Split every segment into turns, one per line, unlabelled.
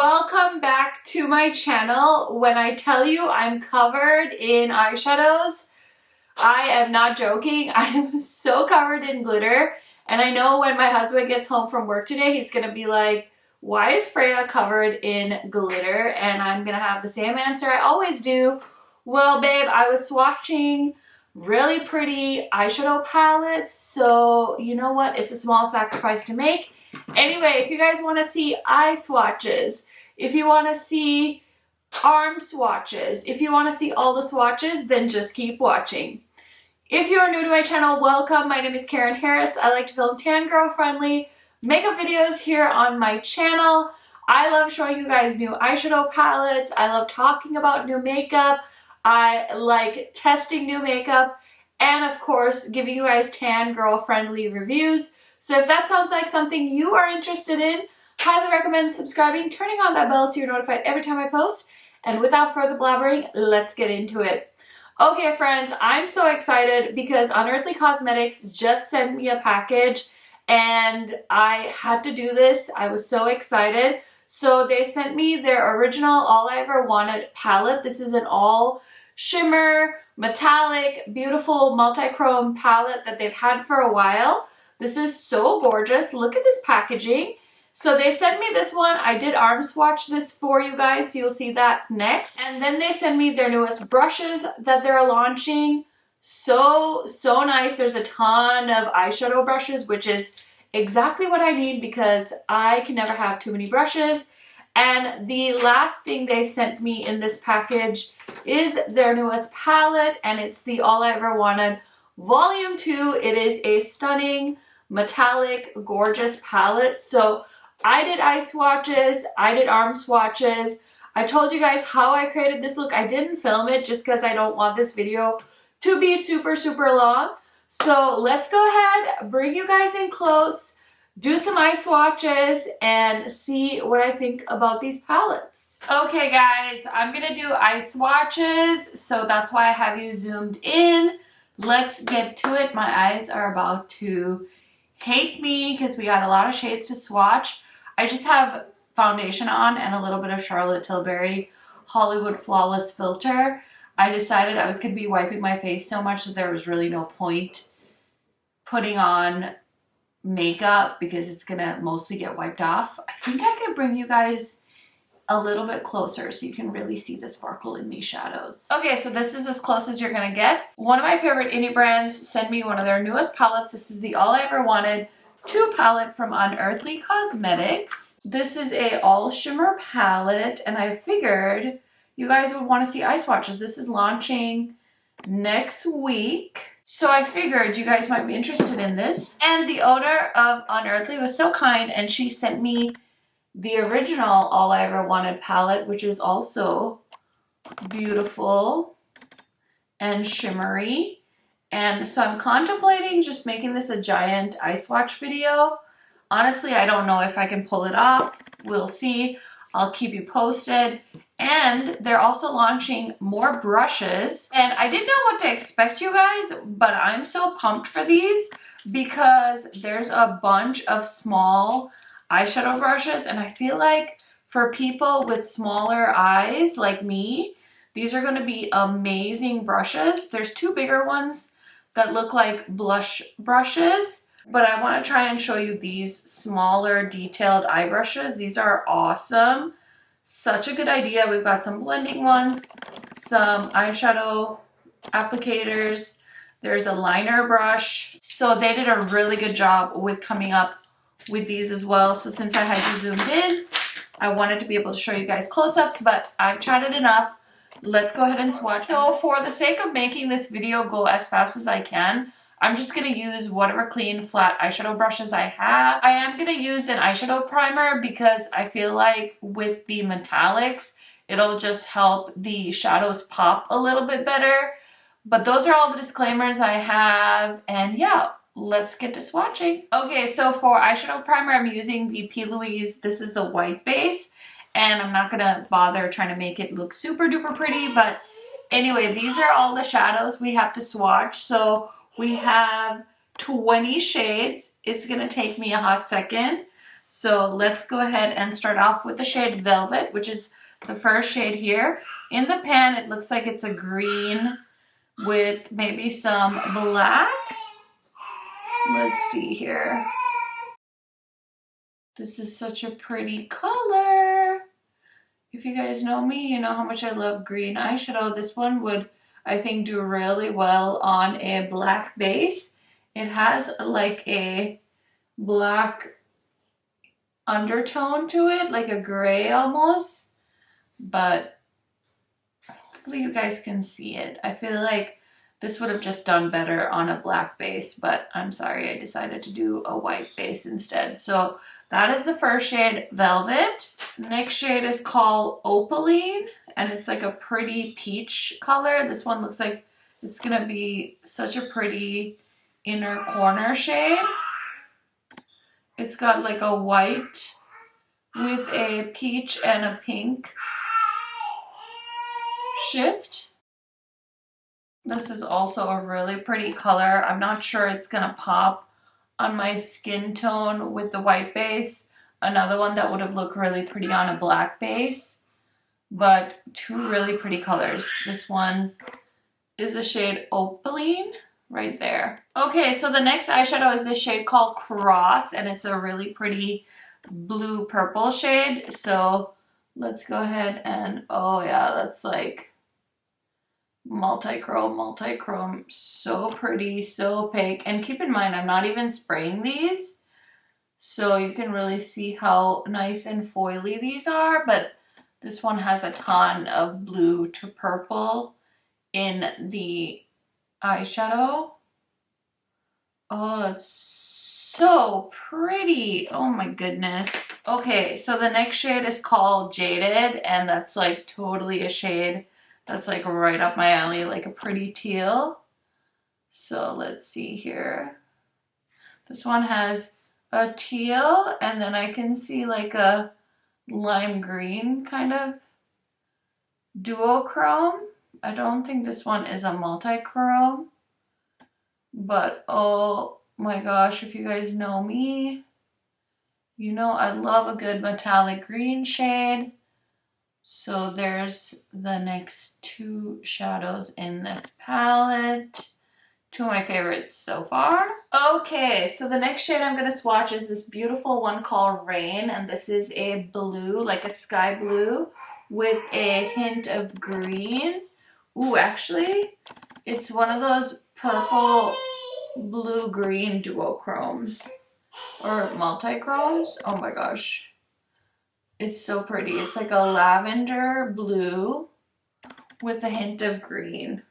Welcome back to my channel. When I tell you I'm covered in eyeshadows, I am not joking. I'm so covered in glitter. And I know when my husband gets home from work today, he's gonna be like, why is Freya covered in glitter? And I'm gonna have the same answer I always do. Well, babe, I was swatching really pretty eyeshadow palettes, so you know what? It's a small sacrifice to make. Anyway, if you guys want to see eye swatches, if you want to see arm swatches, if you want to see all the swatches, then just keep watching. If you are new to my channel, welcome. My name is Karen Harris. I like to film tan girl friendly makeup videos here on my channel. I love showing you guys new eyeshadow palettes. I love talking about new makeup. I like testing new makeup, and of course giving you guys tan girl friendly reviews. So if that sounds like something you are interested in, highly recommend subscribing, turning on that bell so you're notified every time I post. And without further blabbering, let's get into it. Okay friends, I'm so excited because Unearthly Cosmetics just sent me a package and I had to do this. I was so excited. So they sent me their original All I Ever Wanted palette. This is an all shimmer, metallic, beautiful multi-chrome palette that they've had for a while. This is so gorgeous. Look at this packaging. So they sent me this one. I did arm swatch this for you guys, so you'll see that next. And then they sent me their newest brushes that they're launching. So nice. There's a ton of eyeshadow brushes, which is exactly what I need because I can never have too many brushes. And the last thing they sent me in this package is their newest palette, and it's the All I Ever Wanted Volume 2. It is a stunning, metallic, gorgeous palette. So I did eye swatches, I did arm swatches. I told you guys how I created this look. I didn't film it just because I don't want this video to be super long. So let's go ahead, bring you guys in close, do some eye swatches, and see what I think about these palettes. Okay guys, I'm gonna do eye swatches, so that's why I have you zoomed in. Let's get to it. My eyes are about to hate me because we got a lot of shades to swatch. I just have foundation on and a little bit of Charlotte Tilbury Hollywood Flawless filter. I decided I was going to be wiping my face so much that there was really no point putting on makeup because it's going to mostly get wiped off. I think I could bring you guys a little bit closer so you can really see the sparkle in these shadows. Okay, so this is as close as you're going to get. One of my favorite indie brands sent me one of their newest palettes. This is the All I Ever Wanted 2 palette from Unearthly Cosmetics. This is a all shimmer palette, and I figured you guys would want to see eye swatches. This is launching next week, so I figured you guys might be interested in this. And the owner of Unearthly was so kind, and she sent me the original All I Ever Wanted palette, which is also beautiful and shimmery. And so I'm contemplating just making this a giant eye swatch video. Honestly, I don't know if I can pull it off. We'll see. I'll keep you posted. And they're also launching more brushes. And I didn't know what to expect, you guys, but I'm so pumped for these because there's a bunch of small eyeshadow brushes, and I feel like for people with smaller eyes like me, these are going to be amazing brushes. There's 2 bigger ones that look like blush brushes, but I want to try and show you these smaller detailed eye brushes. These are awesome. Such a good idea. We've got some blending ones, some eyeshadow applicators. There's a liner brush. So they did a really good job with coming up with these as well. So since I had you zoomed in, I wanted to be able to show you guys close-ups, but I've chatted enough. Let's go ahead and swatch. So for the sake of making this video go as fast as I can, I'm just going to use whatever clean flat eyeshadow brushes I have. I am going to use an eyeshadow primer because I feel like with the metallics, it'll just help the shadows pop a little bit better. But those are all the disclaimers I have, and yeah, let's get to swatching. Okay, so for eyeshadow primer, I'm using the P. Louise. This is the white base, and I'm not gonna bother trying to make it look super duper pretty, but anyway, these are all the shadows we have to swatch. So we have 20 shades. It's gonna take me a hot second So let's go ahead and start off with the shade Velvet, which is the first shade here. In the pan, it looks like it's a green with maybe some black. Let's see here. This is such a pretty color. If you guys know me, you know how much I love green eyeshadow. This one would, I think, do really well on a black base. It has like a black undertone to it, like a gray almost, but hopefully you guys can see it. I feel like this would have just done better on a black base, but I'm sorry, I decided to do a white base instead. So that is the first shade, Velvet. Next shade is called Opaline, and it's like a pretty peach color. This one looks like it's gonna be such a pretty inner corner shade. It's got like a white with a peach and a pink shift. This is also a really pretty color. I'm not sure it's gonna pop on my skin tone with the white base. Another one that would have looked really pretty on a black base, but two really pretty colors. This one is the shade Opaline right there. Okay, so the next eyeshadow is this shade called Cross, and it's a really pretty blue purple shade. So let's go ahead and, oh yeah, that's like multi-chrome, so pretty, so opaque. And keep in mind, I'm not even spraying these, so you can really see how nice and foily these are, but this one has a ton of blue to purple in the eyeshadow. Oh, it's so pretty. Oh my goodness. Okay, so the next shade is called Jaded, and that's like totally a shade that's like right up my alley, like a pretty teal. So let's see here. This one has a teal, and then I can see like a lime green kind of duochrome. I don't think this one is a multi-chrome, but oh my gosh, if you guys know me, you know I love a good metallic green shade. So there's the next two shadows in this palette. Two of my favorites so far. Okay, so the next shade I'm going to swatch is this beautiful one called Rain, and this is a blue, like a sky blue with a hint of green. Ooh, actually, it's one of those purple, blue, green duochromes or multi-chromes. Oh my gosh. It's so pretty. It's like a lavender blue with a hint of green.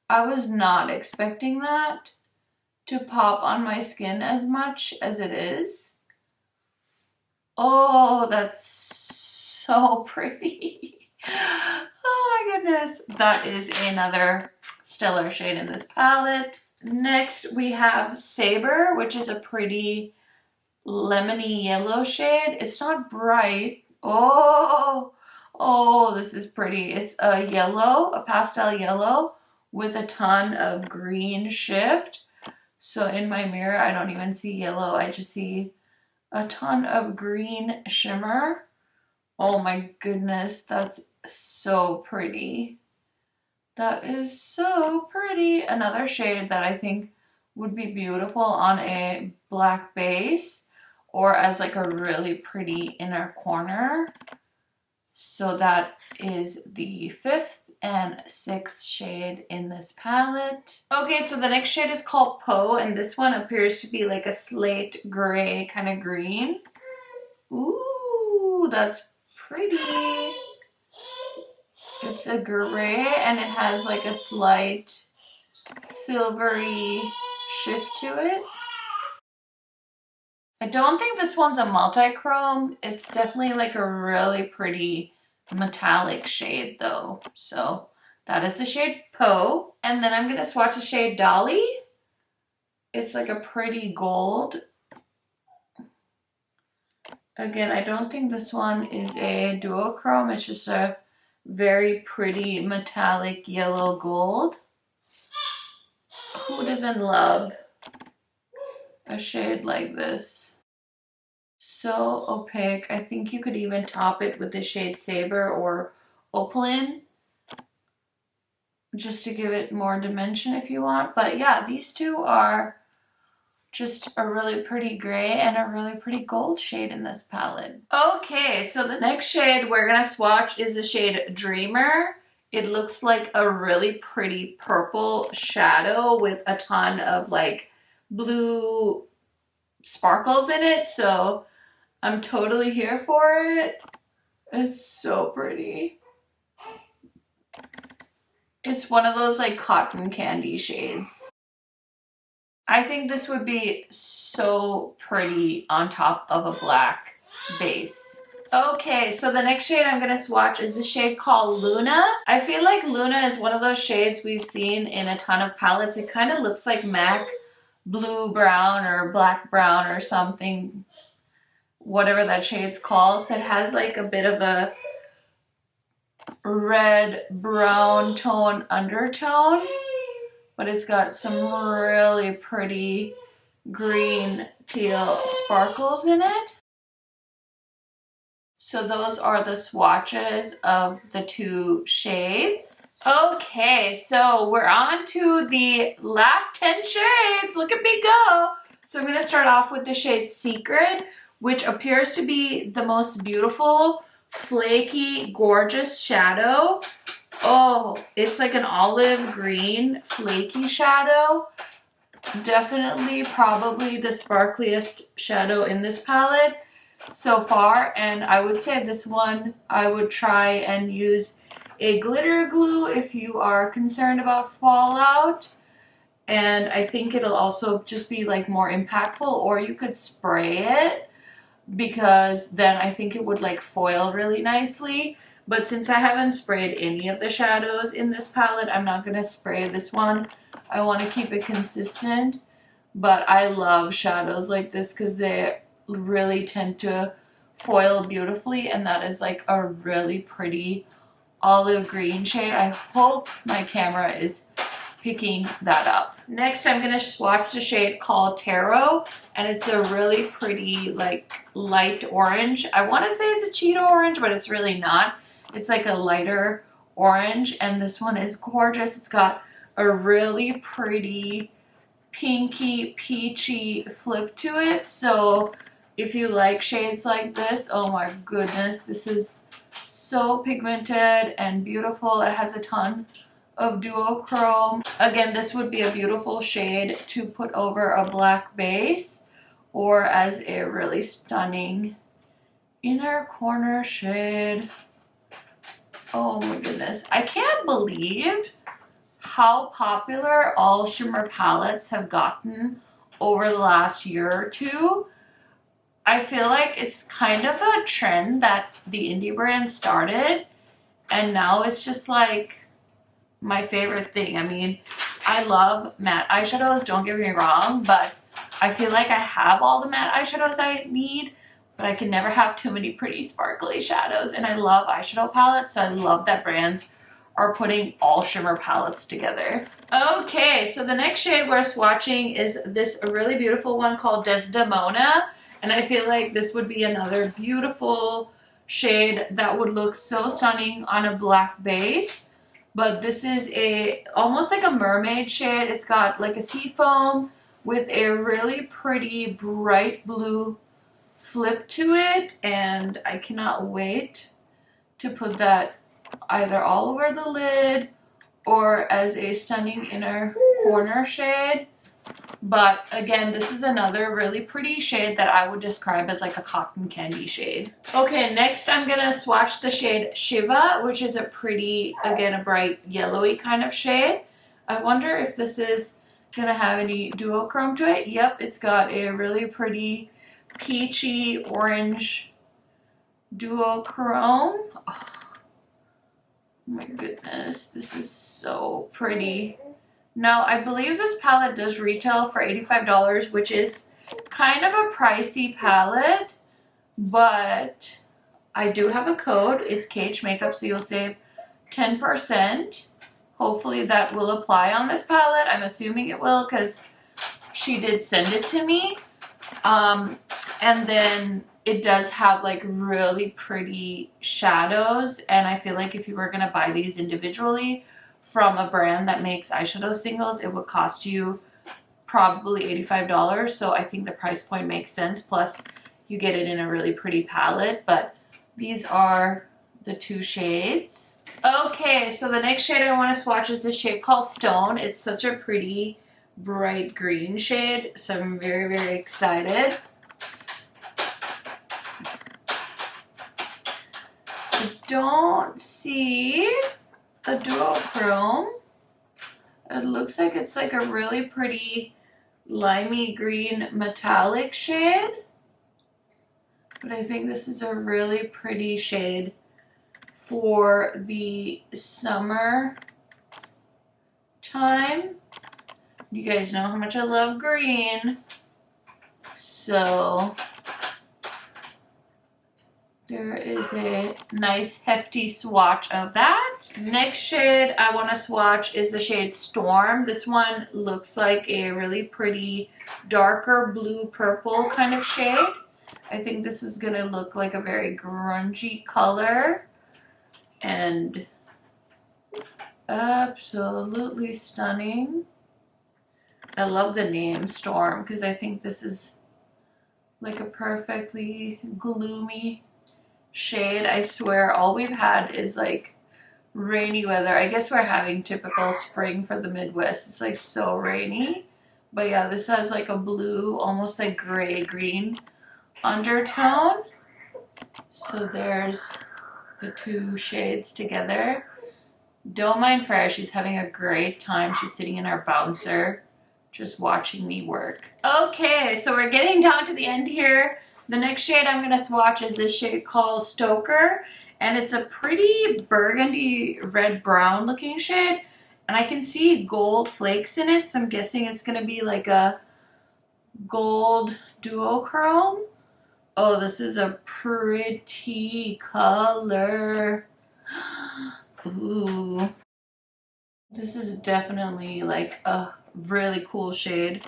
I was not expecting that to pop on my skin as much as it is. Oh, that's so pretty. Oh my goodness. That is another stellar shade in this palette. Next we have Saber, which is a pretty lemony yellow shade. It's not bright. Oh, this is pretty. It's a yellow, a pastel yellow with a ton of green shift. So in my mirror, I don't even see yellow. I just see a ton of green shimmer. Oh my goodness, that's so pretty. That is so pretty. Another shade that I think would be beautiful on a black base or as like a really pretty inner corner. So that is the fifth and sixth shade in this palette. Okay, so the next shade is called Poe, and this one appears to be like a slate gray kind of green. Ooh, that's pretty. It's a gray and it has like a slight silvery shift to it. I don't think this one's a multi-chrome. It's definitely like a really pretty metallic shade though. So that is the shade Poe. And then I'm going to swatch the shade Dolly. It's like a pretty gold. Again, I don't think this one is a duochrome. It's just a very pretty metallic yellow gold. Who doesn't love a shade like this? so opaque. I think you could even top it with the shade Saber or Opaline, just to give it more dimension if you want. But yeah, these two are just a really pretty gray and a really pretty gold shade in this palette. Okay, so the next shade we're gonna swatch is the shade Dreamer. It looks like a really pretty purple shadow with a ton of like blue sparkles in it, so I'm totally here for it. It's so pretty. It's one of those like cotton candy shades. I think this would be so pretty on top of a black base. Okay, so the next shade I'm going to swatch is the shade called Luna. I feel like Luna is one of those shades we've seen in a ton of palettes. It kind of looks like MAC blue brown or black brown or something, whatever that shade's called. So it has like a bit of a red brown tone undertone, but it's got some really pretty green teal sparkles in it. So those are the swatches of the two shades. Okay, so we're on to the last 10 shades. Look at me go. So I'm going to start off with the shade Secret, which appears to be the most beautiful, flaky, gorgeous shadow. Oh, it's like an olive green flaky shadow. Definitely probably the sparkliest shadow in this palette so far, and I would say this one I would try and use a glitter glue if you are concerned about fallout, and I think it'll also just be like more impactful, or you could spray it because then I think it would like foil really nicely. But since I haven't sprayed any of the shadows in this palette, I'm not going to spray this one. I want to keep it consistent, but I love shadows like this because they really tend to foil beautifully, and that is like a really pretty olive green shade. I hope my camera is picking that up. Next, I'm going to swatch the shade called Taro, and it's a really pretty like light orange. I want to say it's a Cheeto orange, but it's really not. It's like a lighter orange, and this one is gorgeous. It's got a really pretty pinky peachy flip to it, so if you like shades like this, oh my goodness, this is so pigmented and beautiful. It has a ton of duochrome. Again, this would be a beautiful shade to put over a black base or as a really stunning inner corner shade. Oh my goodness. I can't believe how popular all shimmer palettes have gotten over the last year or two. I feel like it's kind of a trend that the indie brand started, and now it's just like my favorite thing. I mean, I love matte eyeshadows, don't get me wrong, but I feel like I have all the matte eyeshadows I need, but I can never have too many pretty sparkly shadows, and I love eyeshadow palettes, so I love that brands are putting all shimmer palettes together. Okay, so the next shade we're swatching is this really beautiful one called Desdemona. And I feel like this would be another beautiful shade that would look so stunning on a black base. But this is almost like a mermaid shade. It's got like a sea foam with a really pretty bright blue flip to it. And I cannot wait to put that either all over the lid or as a stunning inner corner shade. But again, this is another really pretty shade that I would describe as like a cotton candy shade. Okay, next I'm gonna swatch the shade Shiva, which is a pretty, again, a bright yellowy kind of shade. I wonder if this is gonna have any duochrome to it. Yep, it's got a really pretty peachy orange duochrome. Oh my goodness, this is so pretty. Now, I believe this palette does retail for $85, which is kind of a pricey palette, but I do have a code. It's KHMAKEUP, so you'll save 10%. Hopefully that will apply on this palette. I'm assuming it will because she did send it to me. And then it does have like really pretty shadows, and I feel like if you were gonna buy these individually from a brand that makes eyeshadow singles, it would cost you probably $85. So I think the price point makes sense. Plus you get it in a really pretty palette, but these are the two shades. Okay, so the next shade I want to swatch is this shade called Stone. It's such a pretty bright green shade, so I'm very, very excited. I don't see a duochrome. It looks like it's like a really pretty limey green metallic shade, but I think this is a really pretty shade for the summer time. You guys know how much I love green, so there is a nice hefty swatch of that. Next shade I want to swatch is the shade Storm. This one looks like a really pretty darker blue purple kind of shade. I think this is going to look like a very grungy color and absolutely stunning. I love the name Storm because I think this is like a perfectly gloomy shade. I swear all we've had is like rainy weather. I guess we're having typical spring for the Midwest. It's like so rainy. But yeah, this has like a blue, almost like gray green undertone. So there's the two shades together. Don't mind Freya, she's having a great time. She's sitting in our bouncer just watching me work. Okay, so we're getting down to the end here. The next shade I'm going to swatch is this shade called Stoker, and it's a pretty burgundy red-brown looking shade, and I can see gold flakes in it, so I'm guessing it's going to be like a gold duochrome. Oh, this is a pretty color. Ooh. This is definitely like a really cool shade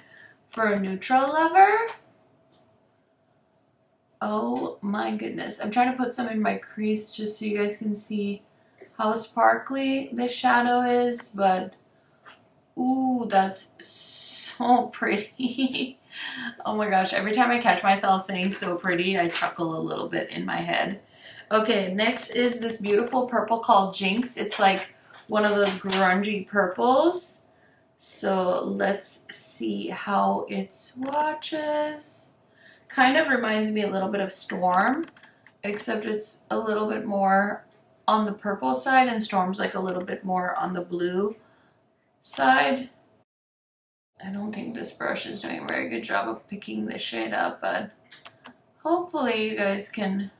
for a neutral lover. Oh my goodness. I'm trying to put some in my crease just so you guys can see how sparkly this shadow is, but ooh, that's so pretty. Oh my gosh, every time I catch myself saying so pretty, I chuckle a little bit in my head. Okay, next is this beautiful purple called Jinx. It's like one of those grungy purples. So let's see how it swatches. Kind of reminds me a little bit of Storm, except it's a little bit more on the purple side and Storm's like a little bit more on the blue side. I don't think this brush is doing a very good job of picking this shade up, but hopefully you guys can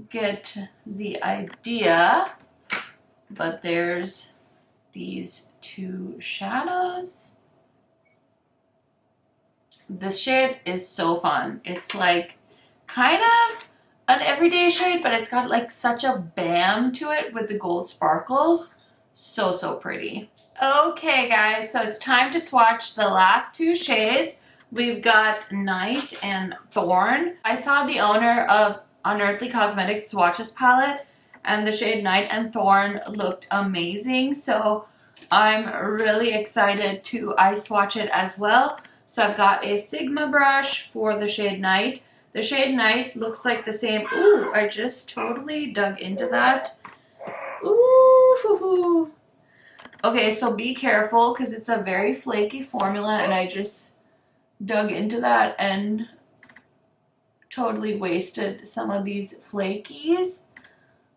get the idea. But there's these two shadows. This shade is so fun. It's like kind of an everyday shade, but it's got like such a bam to it with the gold sparkles. So, so pretty. Okay guys, so it's time to swatch the last two shades. We've got Night and Thorn. I saw the owner of Unearthly Cosmetics Swatches palette, and the shade Night and Thorn looked amazing. So I'm really excited to eye swatch it as well. So I've got a Sigma brush for the shade Night. The shade Night looks like the same. Ooh, I just totally dug into that. Ooh, hoo, hoo. Okay, so be careful because it's a very flaky formula, and I just dug into that and totally wasted some of these flakies.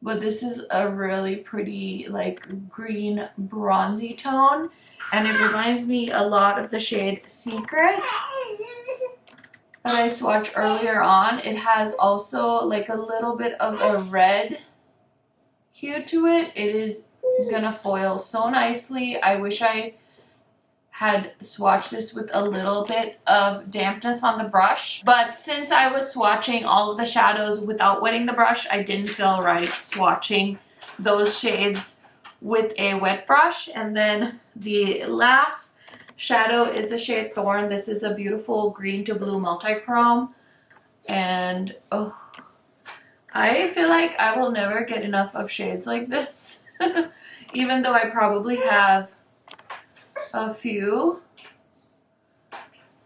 But this is a really pretty like green bronzy tone, and it reminds me a lot of the shade Secret that I swatched earlier on. It has also like a little bit of a red hue to it. It is gonna foil so nicely. I wish I had swatched this with a little bit of dampness on the brush, but since I was swatching all of the shadows without wetting the brush, I didn't feel right swatching those shades with a wet brush. And then the last shadow is the shade Thorn. This is a beautiful green to blue multi-chrome. And oh, I feel like I will never get enough of shades like this. Even though I probably have a few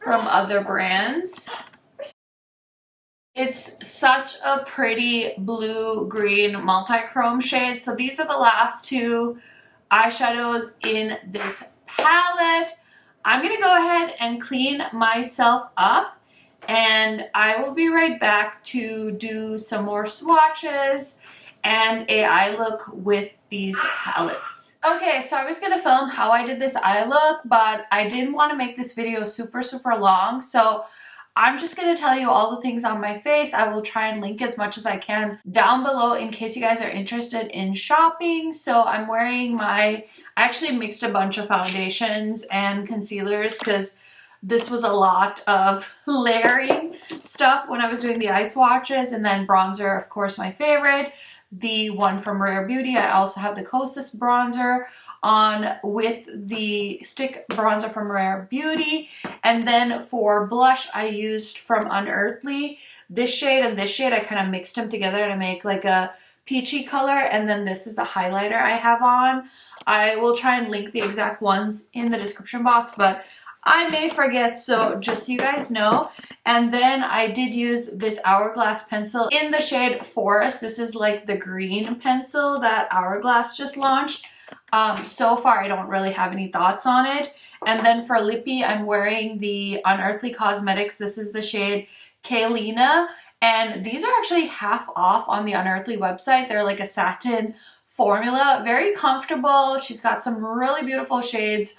from other brands. It's such a pretty blue-green multi-chrome shade. So these are the last two eyeshadows in this palette. I'm gonna go ahead and clean myself up, and I will be right back to do some more swatches and a eye look with these palettes. Okay, so I was gonna film how I did this eye look, but I didn't want to make this video super long, so I'm just going to tell you all the things on my face. I will try and link as much as I can down below in case you guys are interested in shopping. So I'm wearing I actually mixed a bunch of foundations and concealers because this was a lot of layering stuff when I was doing the eye swatches. And then bronzer, of course, my favorite, the one from Rare Beauty. I also have the Kosas bronzer on with the stick bronzer from Rare Beauty. And then for blush, I used from Unearthly this shade and this shade. I kind of mixed them together to make like a peachy color. And then this is the highlighter I have on. I will try and link the exact ones in the description box, but I may forget, so just so you guys know. And then I did use this Hourglass pencil in the shade Forest. This is like the green pencil that Hourglass just launched. So far, I don't really have any thoughts on it. And then for lippy, I'm wearing the Unearthly Cosmetics. This is the shade Kaylina. And these are actually half off on the Unearthly website. They're like a satin formula. Very comfortable. She's got some really beautiful shades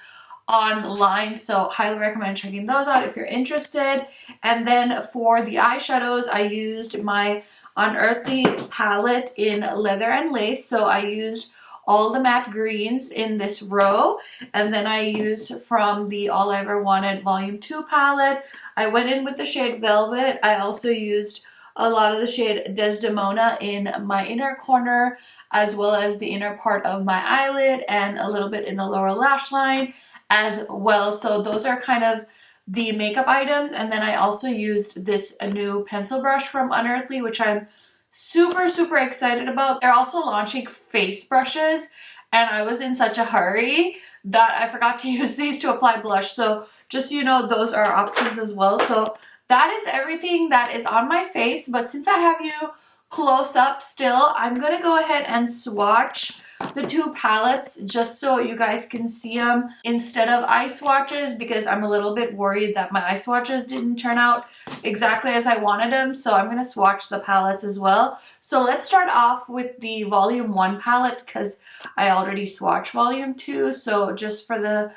online, so highly recommend checking those out if you're interested. And then for the eyeshadows, I used my Unearthly palette in Leather and Lace. So I used all the matte greens in this row, and then I used from the All I Ever Wanted Volume 2 palette. I went in with the shade Velvet. I also used a lot of the shade Desdemona in my inner corner, as well as the inner part of my eyelid and a little bit in the lower lash line as well. So those are kind of the makeup items. And then I also used this new pencil brush from Unearthly, which I'm super excited about. They're also launching face brushes, and I was in such a hurry that I forgot to use these to apply blush. So just so you know, those are options as well. So that is everything that is on my face. But since I have you close up still, I'm gonna go ahead and swatch the two palettes just so you guys can see them instead of eye swatches, because I'm a little bit worried that my eye swatches didn't turn out exactly as I wanted them. So I'm going to swatch the palettes as well. So let's start off with the Volume 1 palette because I already swatched Volume 2. So just for the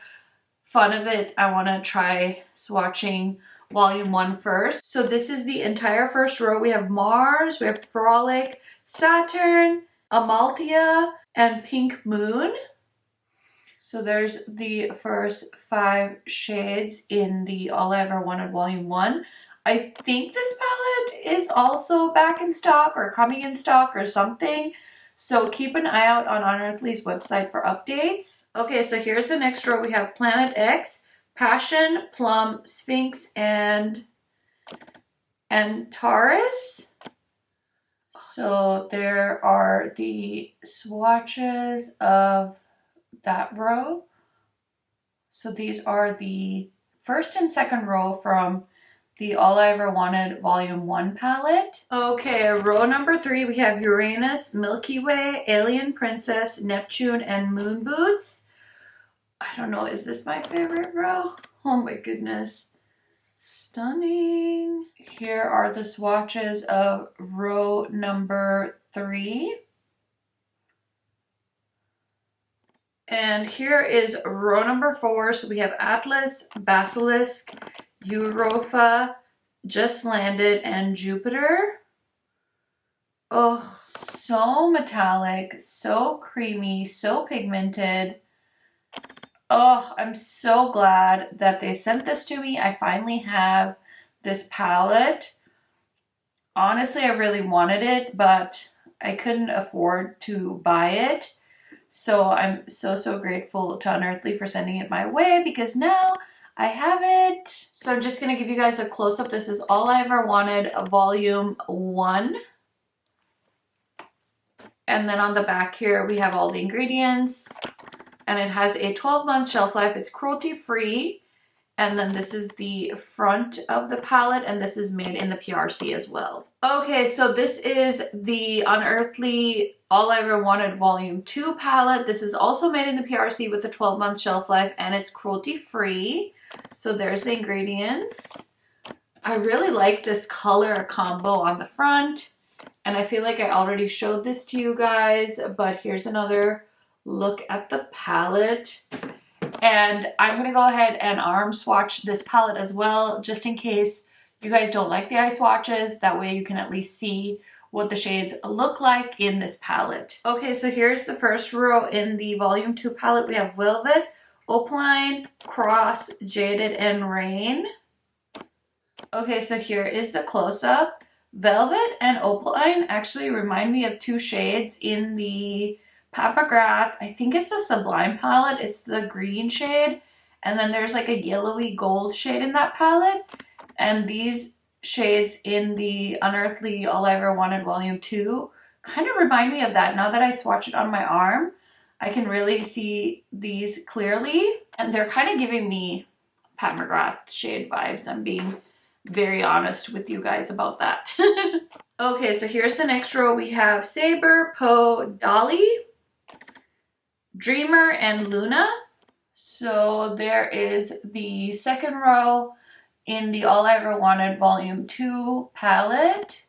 fun of it, I want to try swatching Volume 1 first. So this is the entire first row. We have Mars, we have Frolic, Saturn, Amalthea, and Pink Moon. So there's the first 5 shades in the All I Ever Wanted Volume 1. I think this palette is also back in stock or coming in stock or something. So keep an eye out on Unearthly's website for updates. Okay, so here's the next row. We have Planet X, Passion, Plum, Sphinx, and Taurus. So there are the swatches of that row. So these are the first and second row from the All I Ever Wanted Volume 1 palette. Okay, row number 3, we have Uranus, Milky Way, Alien Princess, Neptune, and Moon Boots. I don't know, is this my favorite row? Oh my goodness. Stunning. Here are the swatches of row number 3. And here is row number 4. So we have Atlas, Basilisk, Europa, Just Landed, and Jupiter. Oh, so metallic, so creamy, so pigmented. Oh, I'm so glad that they sent this to me. I finally have this palette. Honestly, I really wanted it, but I couldn't afford to buy it. So I'm so grateful to Unearthly for sending it my way, because now I have it. So I'm just gonna give you guys a close-up. This is All I Ever Wanted Volume 1. And then on the back here, we have all the ingredients. And it has a 12-month shelf life. It's cruelty-free. And then this is the front of the palette, and this is made in the PRC as well. Okay, so this is the Unearthly All I Ever Wanted Volume 2 palette. This is also made in the PRC with a 12-month shelf life, and it's cruelty-free. So there's the ingredients. I really like this color combo on the front, and I feel like I already showed this to you guys, but here's another look at the palette. And I'm going to go ahead and arm swatch this palette as well, just in case you guys don't like the eye swatches. That way you can at least see what the shades look like in this palette. Okay, so here's the first row in the Volume 2 palette. We have Velvet, Opaline, Cross, Jaded, and Rain. Okay, so here is the close-up. Velvet and Opaline actually remind me of two shades in the Papagrath. I think it's a Sublime palette. It's the green shade, and then there's like a yellowy gold shade in that palette. And these shades in the Unearthly All I Ever Wanted Volume 2 kind of remind me of that. Now that I swatch it on my arm, I can really see these clearly, and they're kind of giving me Pat McGrath shade vibes. I'm being very honest with you guys about that. Okay, so here's the next row. We have Saber, Poe, Dolly, Dreamer, and Luna. So there is the second row in the All I Ever Wanted Volume 2 palette.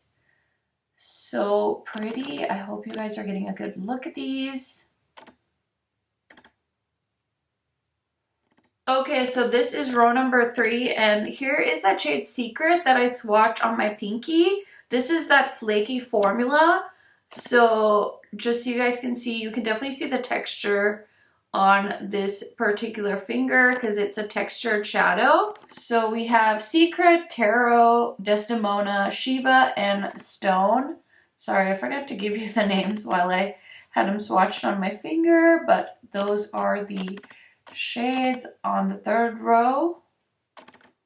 So pretty. I hope you guys are getting a good look at these. Okay, so this is row number 3, and here is that shade Secret that I swatched on my pinky. This is that flaky formula. So just so you guys can see, you can definitely see the texture on this particular finger because it's a textured shadow. So we have Secret, Tarot, Desdemona, Shiva, and Stone. Sorry, I forgot to give you the names while I had them swatched on my finger, but those are the shades on the third row.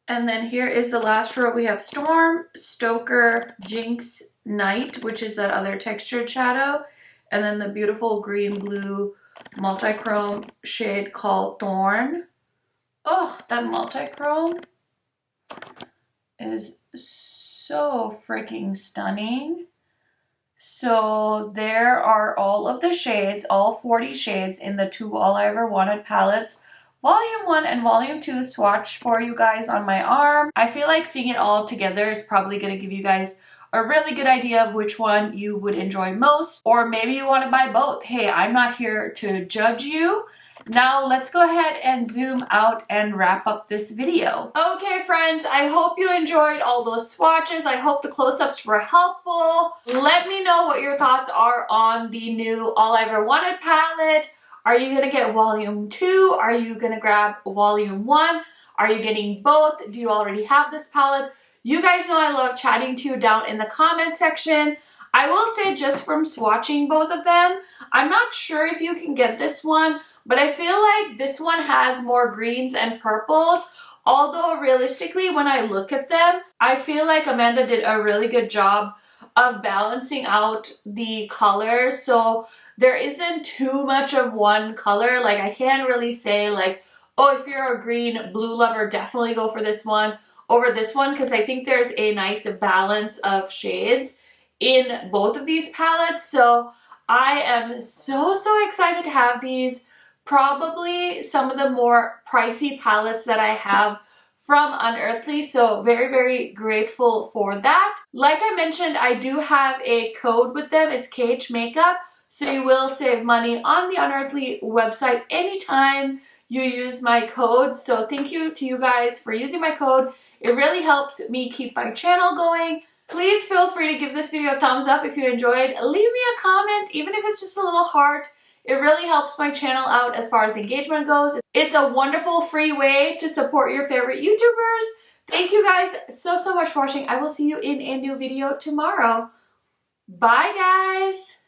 And then here is the last row. We have Storm, Stoker, Jinx, Night, which is that other textured shadow, and then the beautiful green blue multi-chrome shade called Thorn. Oh, that multi-chrome is so freaking stunning. So there are all of the shades, all 40 shades in the two All I Ever Wanted palettes. Volume 1 and Volume 2 swatched for you guys on my arm. I feel like seeing it all together is probably going to give you guys a really good idea of which one you would enjoy most, or maybe you want to buy both. Hey, I'm not here to judge you. Now let's go ahead and zoom out and wrap up this video. Okay friends, I hope you enjoyed all those swatches. I hope the close-ups were helpful. Let me know what your thoughts are on the new All I Ever Wanted palette. Are you gonna get Volume 2? Are you gonna grab Volume 1? Are you getting both? Do you already have this palette? You guys know I love chatting to you down in the comment section. I will say, just from swatching both of them, I'm not sure if you can get this one, but I feel like this one has more greens and purples. Although realistically, when I look at them, I feel like Amanda did a really good job of balancing out the colors. So there isn't too much of one color. Like, I can't really say like, oh, if you're a green blue lover, definitely go for this one over this one, because I think there's a nice balance of shades in both of these palettes. So I am so excited to have these. Probably some of the more pricey palettes that I have from Unearthly, so very grateful for that. Like I mentioned, I do have a code with them. It's KHMAKEUP, so you will save money on the Unearthly website anytime you use my code. So thank you to you guys for using my code. It really helps me keep my channel going. Please feel free to give this video a thumbs up if you enjoyed. Leave me a comment, even if it's just a little heart. It really helps my channel out as far as engagement goes. It's a wonderful free way to support your favorite YouTubers. Thank you guys so much for watching. I will see you in a new video tomorrow. Bye guys!